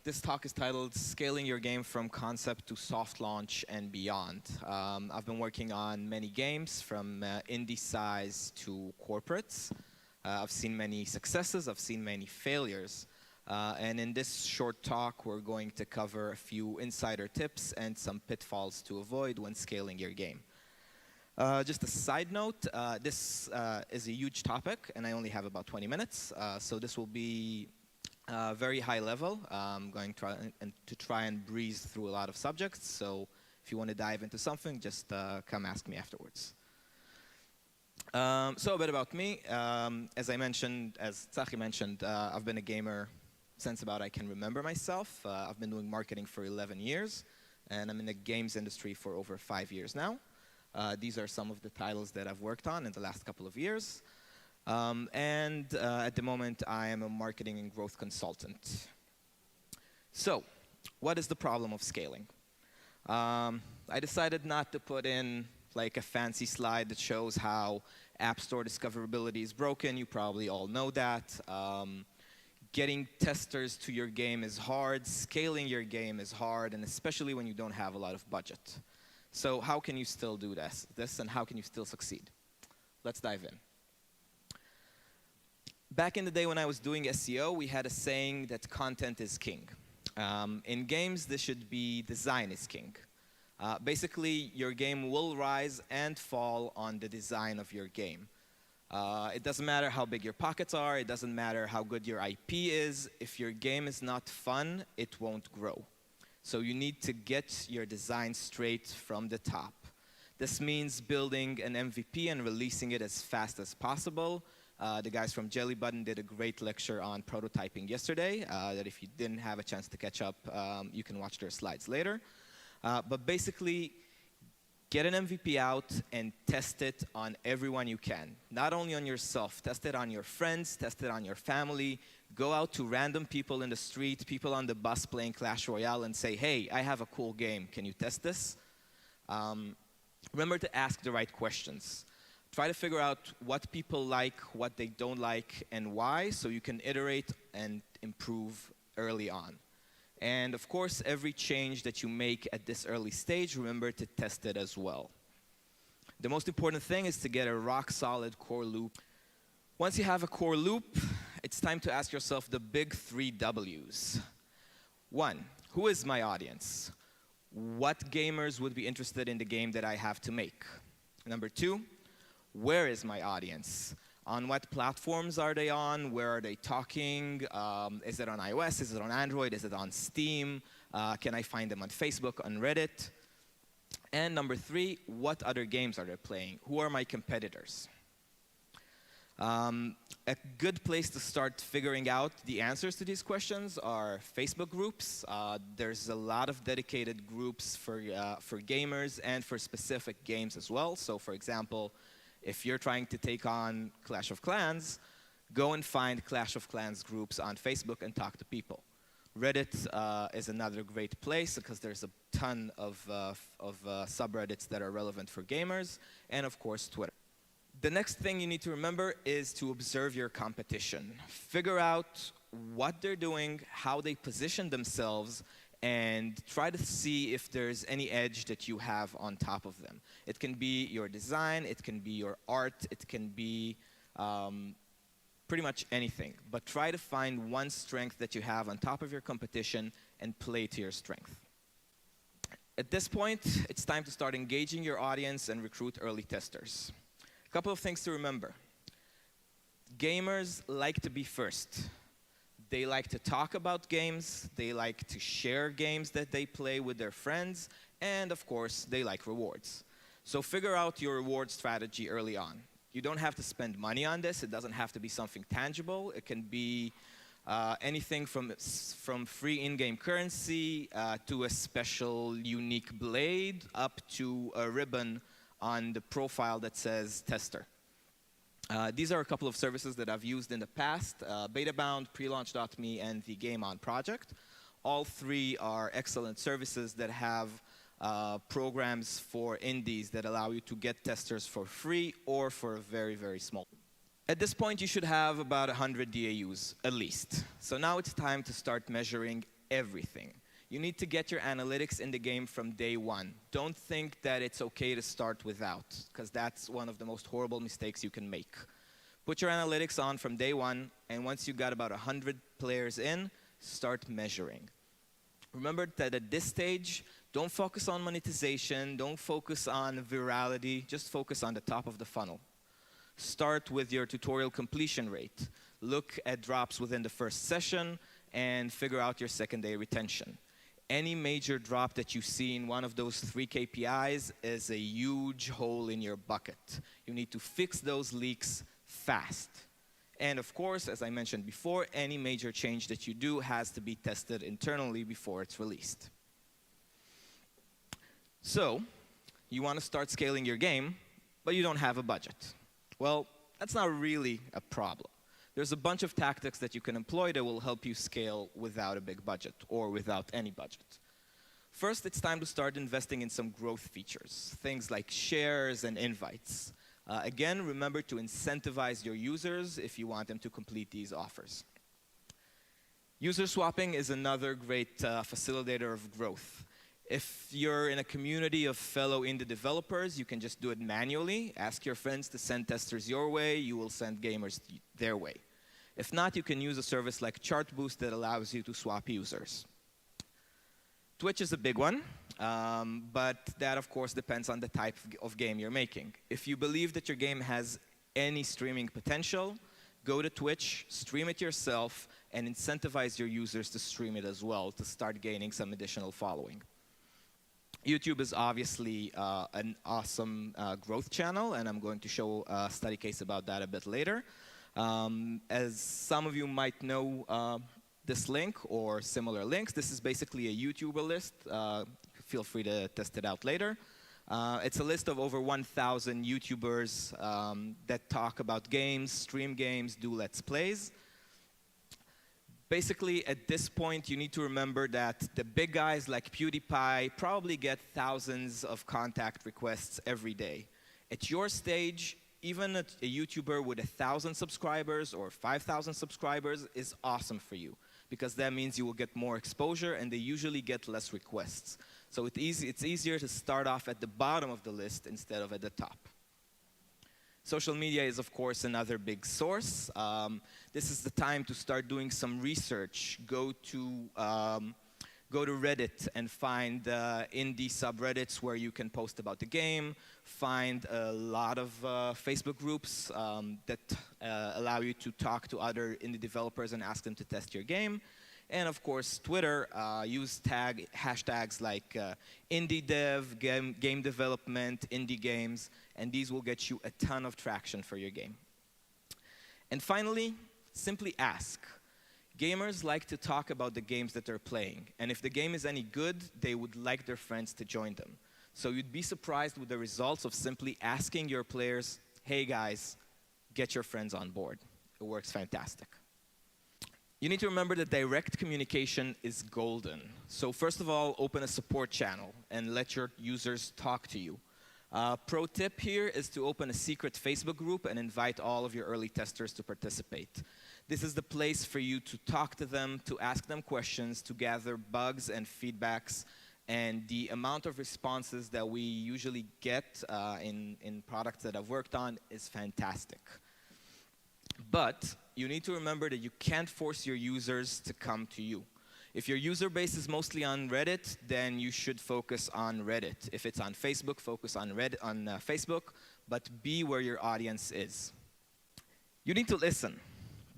This talk is titled Scaling Your Game from Concept to Soft Launch and Beyond. I've been working on many games from indie size to corporates. I've seen many successes, I've seen many failures. And in this short talk, we're going to cover a few insider tips and some pitfalls to avoid when scaling your game. Just a side note, this is a huge topic, and I only have about 20 minutes. So this will be very high level. I'm going to try and breeze through a lot of subjects. So if you want to dive into something, just come ask me afterwards. So a bit about me. As Tsachi mentioned, I've been a gamer since about I can remember myself. I've been doing marketing for 11 years, and I'm in the games industry for over 5 years now. These are some of the titles that I've worked on in the last couple of years. At the moment, I am a marketing and growth consultant. So, what is the problem of scaling? I decided not to put in like a fancy slide that shows how App Store discoverability is broken. You probably all know that. Getting testers to your game is hard. Scaling your game is hard, and especially when you don't have a lot of budget. So how can you still do this, and how can you still succeed? Let's dive in. Back in the day when I was doing SEO, we had a saying that content is king. In games, this should be design is king. Basically, your game will rise and fall on the design of your game. It doesn't matter how big your pockets are. It doesn't matter how good your IP is. If your game is not fun, it won't grow. So you need to get your design straight from the top. This means building an MVP and releasing it as fast as possible. The guys from Jelly Button did a great lecture on prototyping yesterday that if you didn't have a chance to catch up, you can watch their slides later. But basically, get an MVP out and test it on everyone you can. Not only on yourself, test it on your friends, test it on your family. Go out to random people in the street, people on the bus playing Clash Royale and say, hey, I have a cool game. Can you test this? Remember to ask the right questions. Try to figure out what people like, what they don't like, and why, so you can iterate and improve early on. And of course, every change that you make at this early stage, remember to test it as well. The most important thing is to get a rock-solid core loop. Once you have a core loop, it's time to ask yourself the big 3 W's. 1, who is my audience? What gamers would be interested in the game that I have to make? Number 2, where is my audience? On what platforms are they on? Where are they talking? Is it on iOS? Is it on Android? Is it on Steam? Can I find them on Facebook, on Reddit? And number 3, what other games are they playing? Who are my competitors? A good place to start figuring out the answers to these questions are Facebook groups. There's a lot of dedicated groups for gamers and for specific games as well. So for example, if you're trying to take on Clash of Clans, go and find Clash of Clans groups on Facebook and talk to people. Reddit is another great place because there's a ton of subreddits that are relevant for gamers, and of course Twitter. The next thing you need to remember is to observe your competition. Figure out what they're doing, how they position themselves, and try to see if there's any edge that you have on top of them. It can be your design, it can be your art, it can be pretty much anything. But try to find one strength that you have on top of your competition and play to your strength. At this point, it's time to start engaging your audience and recruit early testers. A couple of things to remember. Gamers like to be first. They like to talk about games, they like to share games that they play with their friends, and of course, they like rewards. So figure out your reward strategy early on. You don't have to spend money on this. It doesn't have to be something tangible. It can be anything from free in-game currency to a special unique blade up to a ribbon on the profile that says tester. These are a couple of services that I've used in the past, Betabound, Prelaunch.me, and the Game On project. All 3 are excellent services that have programs for indies that allow you to get testers for free or for a very, very small. At this point, you should have about 100 DAUs, at least. So now it's time to start measuring everything. You need to get your analytics in the game from day one. Don't think that it's okay to start without, because that's one of the most horrible mistakes you can make. Put your analytics on from day one, and once you got about 100 players in, start measuring. Remember that at this stage, don't focus on monetization, don't focus on virality, just focus on the top of the funnel. Start with your tutorial completion rate. Look at drops within the first session and figure out your second-day retention. Any major drop that you see in one of those 3 KPIs is a huge hole in your bucket. You need to fix those leaks fast. And of course, as I mentioned before, any major change that you do has to be tested internally before it's released. So, you want to start scaling your game, but you don't have a budget. Well, that's not really a problem. There's a bunch of tactics that you can employ that will help you scale without a big budget or without any budget. First, it's time to start investing in some growth features, things like shares and invites. Again, remember to incentivize your users if you want them to complete these offers. User swapping is another great facilitator of growth. If you're in a community of fellow indie developers, you can just do it manually. Ask your friends to send testers your way. You will send gamers their way. If not, you can use a service like Chartboost that allows you to swap users. Twitch is a big one, but that, of course, depends on the type of game you're making. If you believe that your game has any streaming potential, go to Twitch, stream it yourself, and incentivize your users to stream it as well to start gaining some additional following. YouTube is obviously an awesome growth channel, and I'm going to show a study case about that a bit later. As some of you might know this link or similar links, this is basically a YouTuber list. Feel free to test it out later. It's a list of over 1,000 YouTubers that talk about games, stream games, do Let's Plays. Basically, at this point, you need to remember that the big guys like PewDiePie probably get thousands of contact requests every day. At your stage, even a YouTuber with 1,000 subscribers or 5,000 subscribers is awesome for you, because that means you will get more exposure and they usually get less requests. So it's easier to start off at the bottom of the list instead of at the top. Social media is, of course, another big source. This is the time to start doing some research. Go to Reddit and find indie subreddits where you can post about the game. Find a lot of Facebook groups that allow you to talk to other indie developers and ask them to test your game. And of course, Twitter, use hashtags like indie dev, game development, indie games, and these will get you a ton of traction for your game. And finally, simply ask. Gamers like to talk about the games that they're playing, and if the game is any good, they would like their friends to join them. So you'd be surprised with the results of simply asking your players, hey guys, get your friends on board. It works fantastic. You need to remember that direct communication is golden. So first of all, open a support channel and let your users talk to you. Pro tip here is to open a secret Facebook group and invite all of your early testers to participate. This is the place for you to talk to them, to ask them questions, to gather bugs and feedbacks. And the amount of responses that we usually get in products that I've worked on is fantastic. But you need to remember that you can't force your users to come to you. If your user base is mostly on Reddit, then you should focus on Reddit. If it's on Facebook, focus on Facebook, but be where your audience is. You need to listen,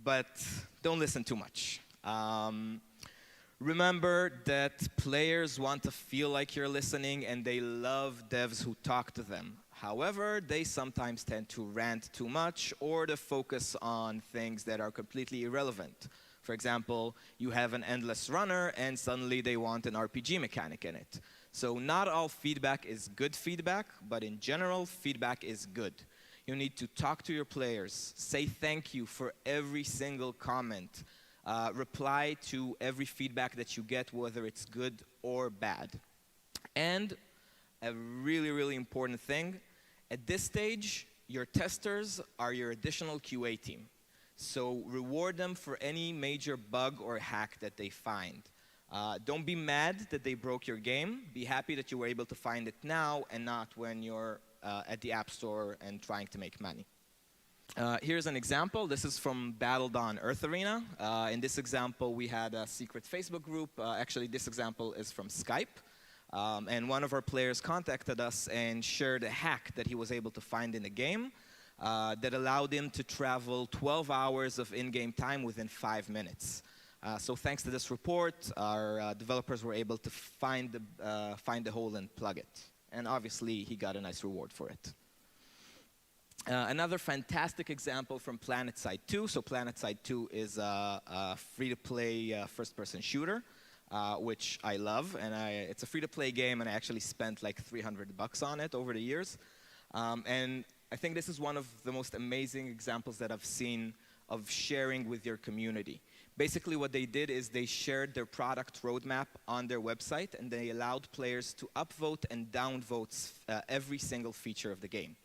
but don't listen too much. Remember that players want to feel like you're listening, and they love devs who talk to them. However, they sometimes tend to rant too much or to focus on things that are completely irrelevant. For example, you have an endless runner and suddenly they want an RPG mechanic in it. So not all feedback is good feedback, but in general, feedback is good. You need to talk to your players, say thank you for every single comment, reply to every feedback that you get, whether it's good or bad. And a really, really important thing, at this stage, Your testers are your additional QA team. So reward them for any major bug or hack that they find. Don't be mad that they broke your game. Be happy that you were able to find it now and not when you're at the App Store and trying to make money. Here's an example. This is from BattleDawn Earth Arena. In this example, we had a secret Facebook group. Actually, this example is from Skype. And one of our players contacted us and shared a hack that he was able to find in the game that allowed him to travel 12 hours of in-game time within 5 minutes. So thanks to this report, our developers were able to find the hole and plug it. And obviously, he got a nice reward for it. Another fantastic example from PlanetSide 2. So PlanetSide 2 is a free-to-play first-person shooter, which I love. And it's a free-to-play game, and I actually spent like $300 on it over the years. And I think this is one of the most amazing examples that I've seen of sharing with your community. Basically, what they did is they shared their product roadmap on their website, and they allowed players to upvote and downvote every single feature of the game.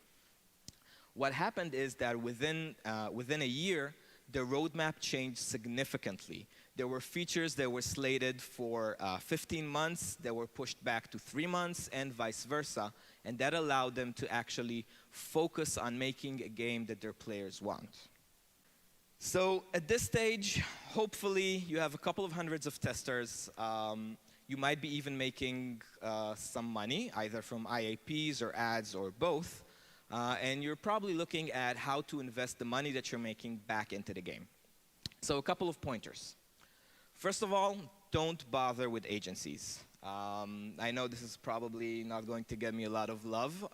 What happened is that within a year, the roadmap changed significantly. There were features that were slated for 15 months that were pushed back to 3 months, and vice versa. And that allowed them to actually focus on making a game that their players want. So at this stage, hopefully, you have a couple of hundreds of testers. You might be even making some money, either from IAPs or ads or both. And you're probably looking at how to invest the money that you're making back into the game. So a couple of pointers. First of all, don't bother with agencies. I know this is probably not going to get me a lot of love,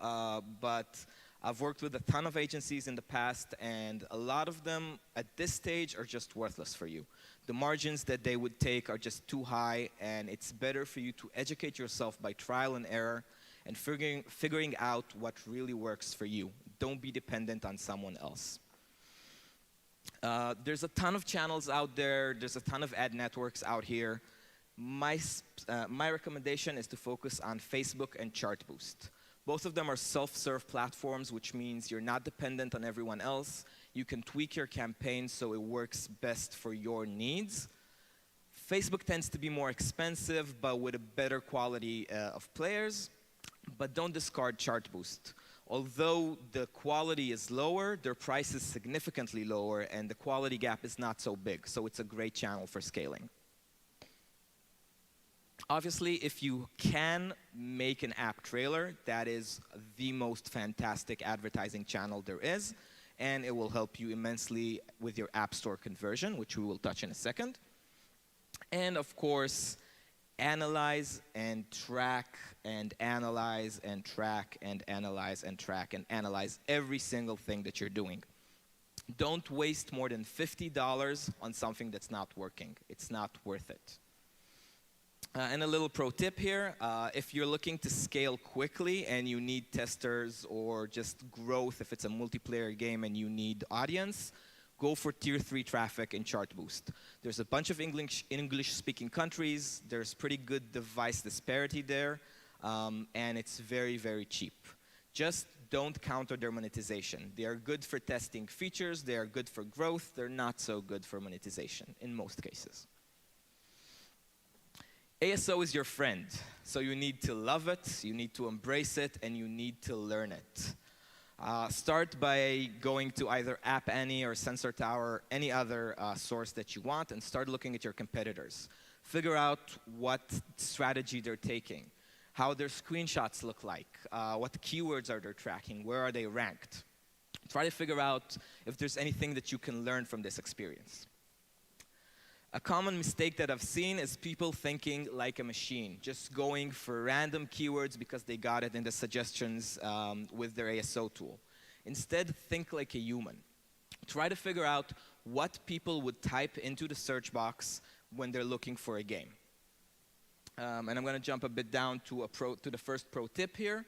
but I've worked with a ton of agencies in the past, and a lot of them at this stage are just worthless for you. The margins that they would take are just too high, and it's better for you to educate yourself by trial and error and figuring out what really works for you. Don't be dependent on someone else. There's a ton of channels out there. There's a ton of ad networks out here. My recommendation is to focus on Facebook and Chartboost. Both of them are self-serve platforms, which means you're not dependent on everyone else. You can tweak your campaign so it works best for your needs. Facebook tends to be more expensive, but with a better quality of players. But don't discard Chartboost. Although the quality is lower, their price is significantly lower, and the quality gap is not so big. So it's a great channel for scaling. Obviously, if you can make an app trailer, that is the most fantastic advertising channel there is, and it will help you immensely with your App Store conversion, which we will touch in a second. And of course, analyze and track and analyze and track and analyze and track and analyze every single thing that you're doing. Don't waste more than $50 on something that's not working. It's not worth it. And a little pro tip here, if you're looking to scale quickly and you need testers or just growth, if it's a multiplayer game and you need audience, go for tier 3 traffic in Chartboost. There's a bunch of English-speaking countries. There's pretty good device disparity there, and it's very, very cheap. Just don't counter their monetization. They are good for testing features. They are good for growth. They're not so good for monetization in most cases. ASO is your friend, so you need to love it, you need to embrace it, and you need to learn it. Start by going to either App Annie or Sensor Tower, any other source that you want, and start looking at your competitors. Figure out what strategy they're taking, how their screenshots look like, what keywords are they tracking, where are they ranked. Try to figure out if there's anything that you can learn from this experience. A common mistake that I've seen is people thinking like a machine, just going for random keywords because they got it in the suggestions with their ASO tool. Instead, think like a human. Try to figure out what people would type into the search box when they're looking for a game. And I'm going to jump a bit down to the first pro tip here.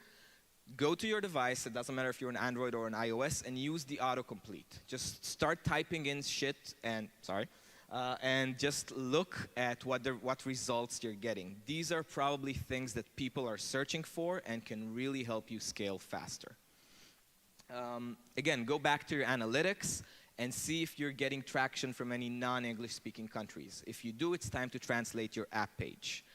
Go to your device, it doesn't matter if you're an Android or an iOS, and use the autocomplete. Just start typing in shit and just look at what results you're getting. These are probably things that people are searching for and can really help you scale faster. Again, go back to your analytics and see if you're getting traction from any non-English speaking countries. If you do, it's time to translate your app page.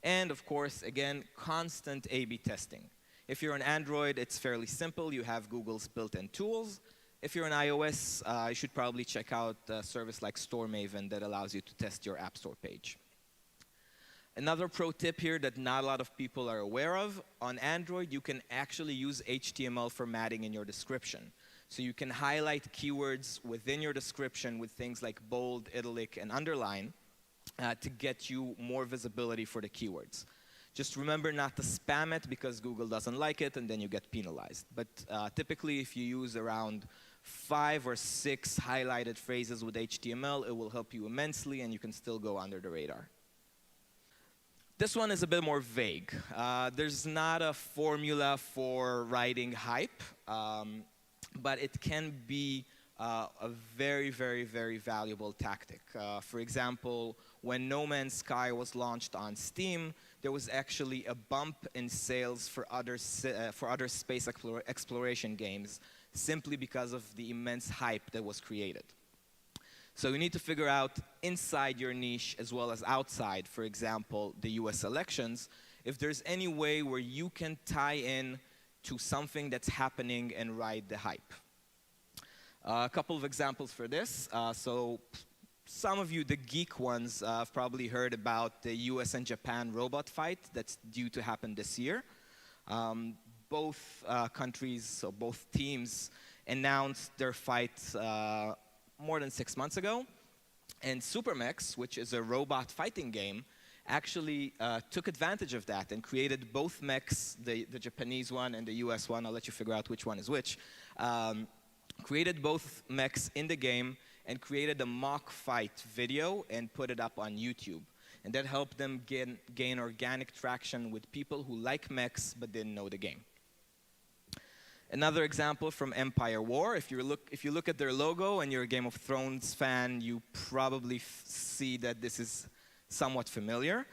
And of course, again, constant A/B testing. If you're on Android, it's fairly simple. You have Google's built-in tools. If you're on iOS, you should probably check out a service like StoreMaven that allows you to test your App Store page. Another pro tip here that not a lot of people are aware of, on Android, you can actually use HTML formatting in your description. So you can highlight keywords within your description with things like bold, italic, and underline to get you more visibility for the keywords. Just remember not to spam it because Google doesn't like it and then you get penalized. But typically if you use around 5 or 6 highlighted phrases with HTML, it will help you immensely and you can still go under the radar. This one is a bit more vague. There's not a formula for writing hype, but it can be a very, very, very valuable tactic. For example, when No Man's Sky was launched on Steam, there was actually a bump in sales for other space exploration games simply because of the immense hype that was created. So you need to figure out inside your niche as well as outside, for example, the US elections, if there's any way where you can tie in to something that's happening and ride the hype. A couple of examples for this. So some of you, the geek ones, have probably heard about the US and Japan robot fight that's due to happen this year. Both countries, so both teams, announced their fight more than 6 months ago. And Supermex, which is a robot fighting game, actually took advantage of that and created both mechs, the Japanese one and the US one. I'll let you figure out which one is which. Created both mechs in the game and created a mock fight video and put it up on YouTube. And that helped them gain organic traction with people who like mechs but didn't know the game. Another example from Empire War. If you look at their logo and you're a Game of Thrones fan, you probably see that this is somewhat familiar.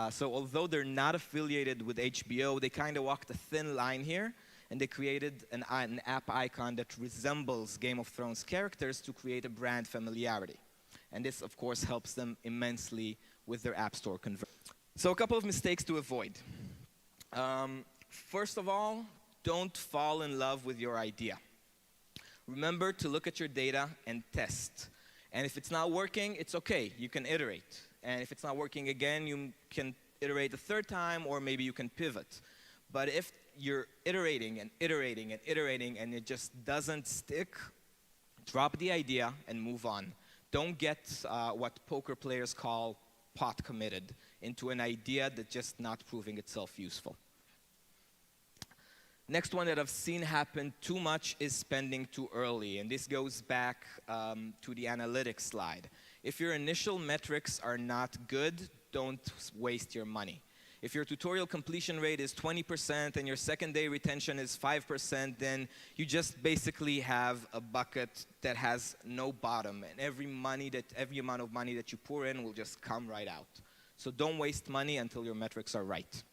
So although they're not affiliated with HBO, they kind of walked a thin line here. And they created an app icon that resembles Game of Thrones characters to create a brand familiarity. And this, of course, helps them immensely with their App Store conversion. So a couple of mistakes to avoid. First of all, don't fall in love with your idea. Remember to look at your data and test. And if it's not working, it's okay. You can iterate. And if it's not working again, you can iterate a third time, or maybe you can pivot. But if you're iterating and iterating and iterating and it just doesn't stick, drop the idea and move on. Don't get what poker players call pot committed into an idea that's just not proving itself useful. Next one that I've seen happen too much is spending too early. And this goes back to the analytics slide. If your initial metrics are not good, don't waste your money. If your tutorial completion rate is 20% and your second day retention is 5%, then you just basically have a bucket that has no bottom. And every amount of money that you pour in will just come right out. So don't waste money until your metrics are right.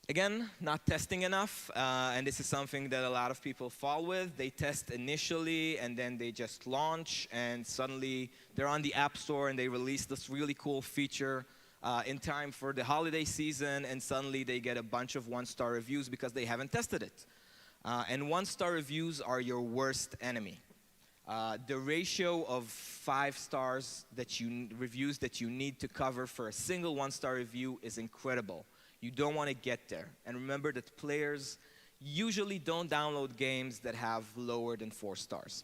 Again, not testing enough, and this is something that a lot of people fall with. They test initially, and then they just launch, and suddenly they're on the App Store, and they release this really cool feature in time for the holiday season, and suddenly they get a bunch of one-star reviews because they haven't tested it. And one-star reviews are your worst enemy. The ratio of 5 stars reviews that you need to cover for a single one-star review is incredible. You don't want to get there. And remember that players usually don't download games that have lower than 4 stars.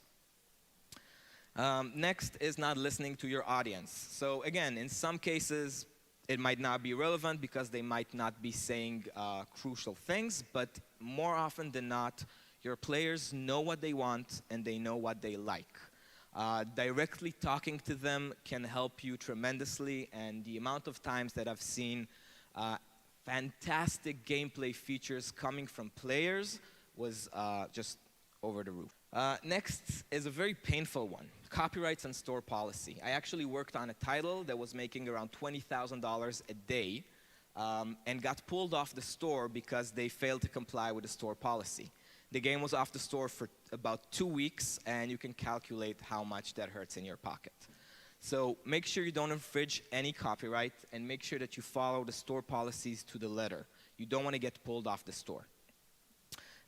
Next is not listening to your audience. So again, in some cases, it might not be relevant because they might not be saying crucial things, but more often than not, your players know what they want and they know what they like. Directly talking to them can help you tremendously, and the amount of times that I've seen fantastic gameplay features coming from players was just over the roof. Next is a very painful one, copyrights and store policy. I actually worked on a title that was making around $20,000 a day and got pulled off the store because they failed to comply with the store policy. The game was off the store for about 2 weeks, and you can calculate how much that hurts in your pocket. So make sure you don't infringe any copyright, and make sure that you follow the store policies to the letter. You don't want to get pulled off the store.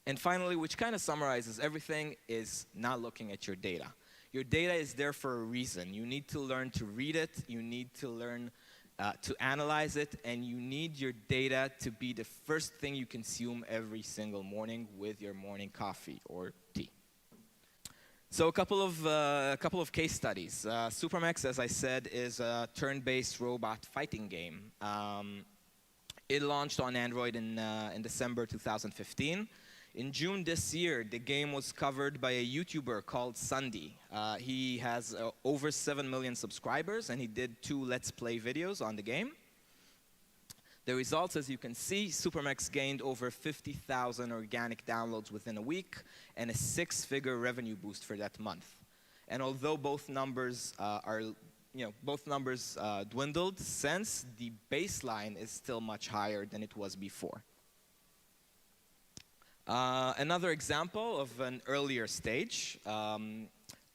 And finally, which kind of summarizes everything, is not looking at your data. Your data is there for a reason. You need to learn to read it. You need to learn to analyze it. And you need your data to be the first thing you consume every single morning with your morning coffee or tea. So a couple of case studies. Supermax, as I said, is a turn-based robot fighting game. It launched on Android in December 2015. In June this year, the game was covered by a YouTuber called Sundy. He has over 7 million subscribers, and he did 2 Let's Play videos on the game. The results, as you can see, Supermax gained over 50,000 organic downloads within a week, and a 6-figure revenue boost for that month. And although both numbers dwindled since, the baseline is still much higher than it was before. Another example of an earlier stage,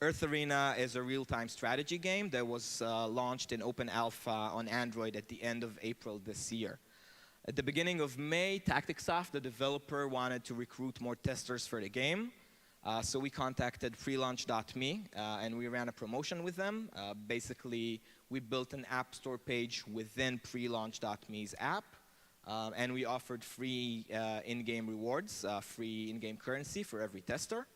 Earth Arena is a real-time strategy game that was launched in open alpha on Android at the end of April this year. At the beginning of May, Tacticsoft, the developer, wanted to recruit more testers for the game. So we contacted freelaunch.me, and we ran a promotion with them. Basically, we built an app store page within prelaunch.me's app. And we offered free in-game rewards, free in-game currency for every tester.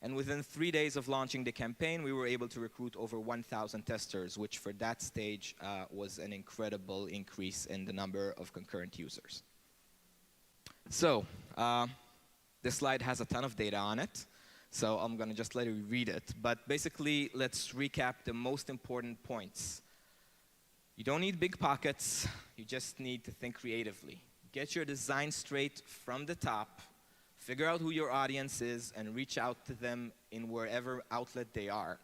And within 3 days of launching the campaign, we were able to recruit over 1,000 testers, which for that stage was an incredible increase in the number of concurrent users. So this slide has a ton of data on it, so I'm going to just let you read it. But basically, let's recap the most important points. You don't need big pockets. You just need to think creatively. Get your design straight from the top. Figure out who your audience is and reach out to them in wherever outlet they are.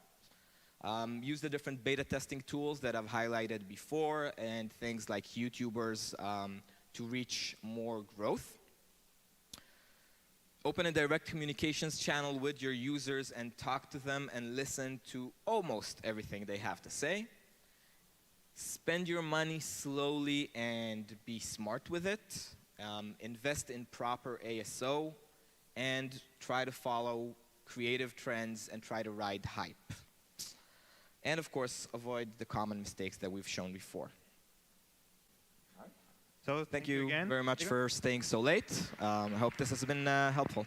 Use the different beta testing tools that I've highlighted before and things like YouTubers to reach more growth. Open a direct communications channel with your users and talk to them and listen to almost everything they have to say. Spend your money slowly and be smart with it. Invest in proper ASO and try to follow creative trends and try to ride hype. And of course, avoid the common mistakes that we've shown before. So thank you very much for staying so late. I hope this has been helpful.